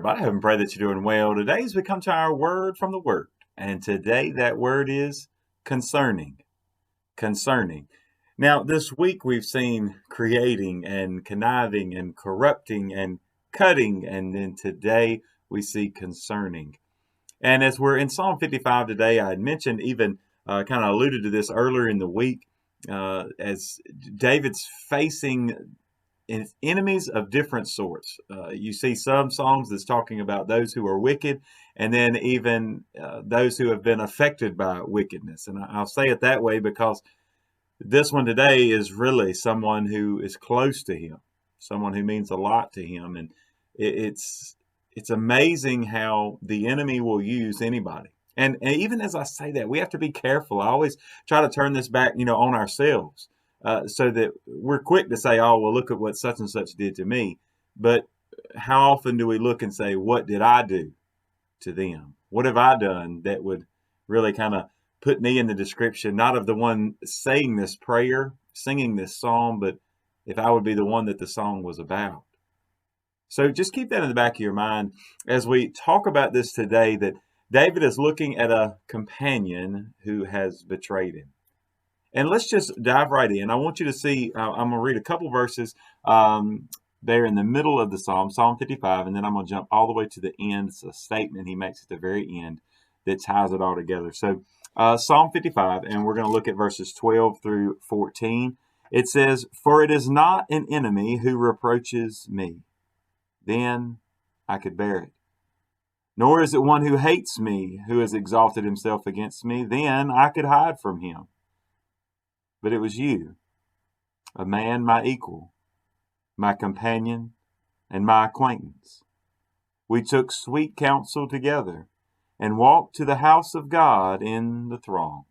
everybody. I hope and pray that you're doing well. Today, as we come to our word from the Word, and today that word is concerning. Concerning. Now, this week we've seen creating and conniving and corrupting and cutting, and then today we see concerning. And as we're in Psalm 55 today, I had mentioned, even kind of alluded to this earlier in the week, as David's facing enemies of different sorts. You see some Psalms that's talking about those who are wicked, and then even those who have been affected by wickedness. And I'll say it that way because this one today is really someone who is close to him, someone who means a lot to him. And it's amazing how the enemy will use anybody. And even as I say that, we have to be careful. I always try to turn this back, on ourselves. So that we're quick to say, oh, well, look at what such and such did to me. But how often do we look and say, what did I do to them? What have I done that would really kind of put me in the description, not of the one saying this prayer, singing this psalm, but if I would be the one that the song was about. So just keep that in the back of your mind as we talk about this today, that David is looking at a companion who has betrayed him. And let's just dive right in. I want you to see, I'm going to read a couple verses there in the middle of the Psalm, Psalm 55, and then I'm going to jump all the way to the end. It's a statement he makes at the very end that ties it all together. So Psalm 55, and we're going to look at verses 12 through 14. It says, "For it is not an enemy who reproaches me, then I could bear it. Nor is it one who hates me, who has exalted himself against me, then I could hide from him. But it was you, a man my equal, my companion, and my acquaintance. We took sweet counsel together and walked to the house of God in the throng."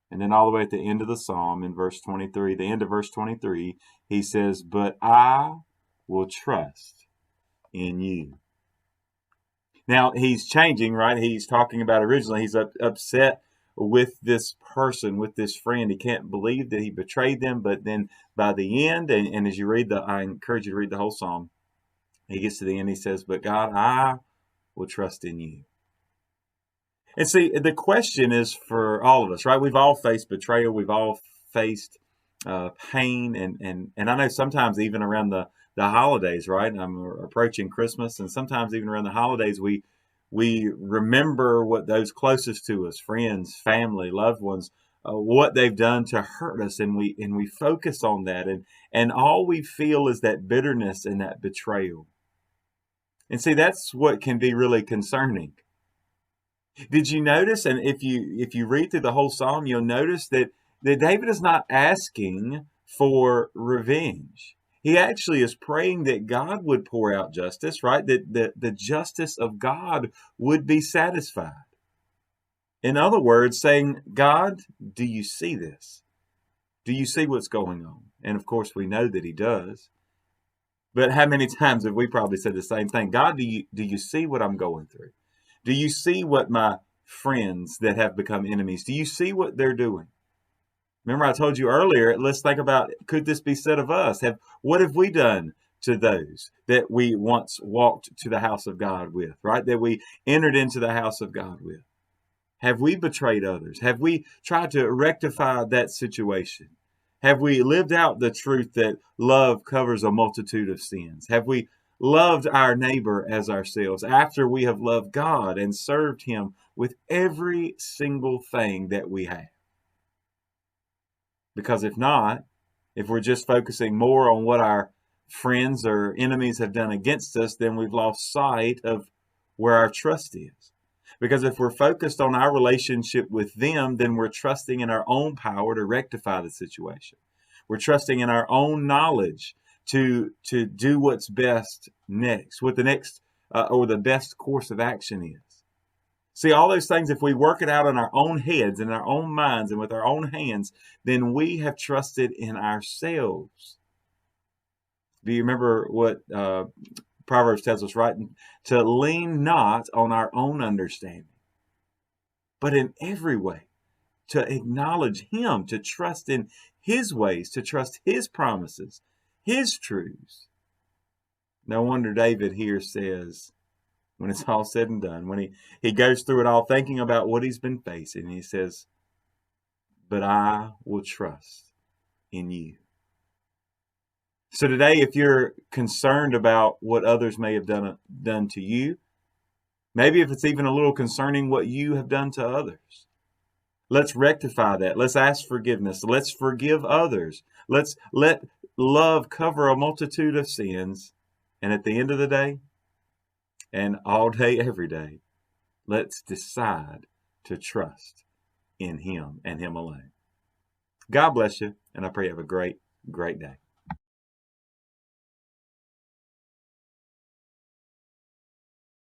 And then all the way at the end of the psalm, in verse 23, the end of verse 23, he says, "But I will trust in you." Now, he's changing, right? He's talking about originally, he's upset with this person, with this friend. He can't believe that he betrayed them. But then by the end, and as you read I encourage you to read the whole psalm, he gets to the end, he says, "But God, I will trust in you." And see, the question is for all of us, right? We've all faced betrayal. We've all faced pain. And I know sometimes even around the holidays, right? I'm approaching Christmas, and sometimes even around the holidays, we remember what those closest to us, friends, family, loved ones, what they've done to hurt us, and we focus on that, and all we feel is that bitterness and that betrayal. And see, that's what can be really concerning. Did you notice? And if you read through the whole psalm, you'll notice that David is not asking for revenge. He actually is praying that God would pour out justice, right? That the justice of God would be satisfied. In other words, saying, God, do you see this? Do you see what's going on? And of course, we know that he does. But how many times have we probably said the same thing? God, do you see what I'm going through? Do you see what my friends that have become enemies, do you see what they're doing? Remember, I told you earlier, let's think about, could this be said of us? What have we done to those that we once walked to the house of God with, right? That we entered into the house of God with? Have we betrayed others? Have we tried to rectify that situation? Have we lived out the truth that love covers a multitude of sins? Have we loved our neighbor as ourselves after we have loved God and served him with every single thing that we have? Because if not, if we're just focusing more on what our friends or enemies have done against us, then we've lost sight of where our trust is. Because if we're focused on our relationship with them, then we're trusting in our own power to rectify the situation. We're trusting in our own knowledge to do what's best next, what the next or the best course of action is. See, all those things, if we work it out in our own heads, in our own minds, and with our own hands, then we have trusted in ourselves. Do you remember what Proverbs tells us, right? To lean not on our own understanding, but in every way to acknowledge him, to trust in his ways, to trust his promises, his truths. No wonder David here says, when it's all said and done, when he goes through it all thinking about what he's been facing, and he says, but I will trust in you. So today, if you're concerned about what others may have done to you, maybe if it's even a little concerning what you have done to others, let's rectify that. Let's ask forgiveness. Let's forgive others. Let's let love cover a multitude of sins. And at the end of the day, and all day, every day, let's decide to trust in Him and Him alone. God bless you, and I pray you have a great, great day.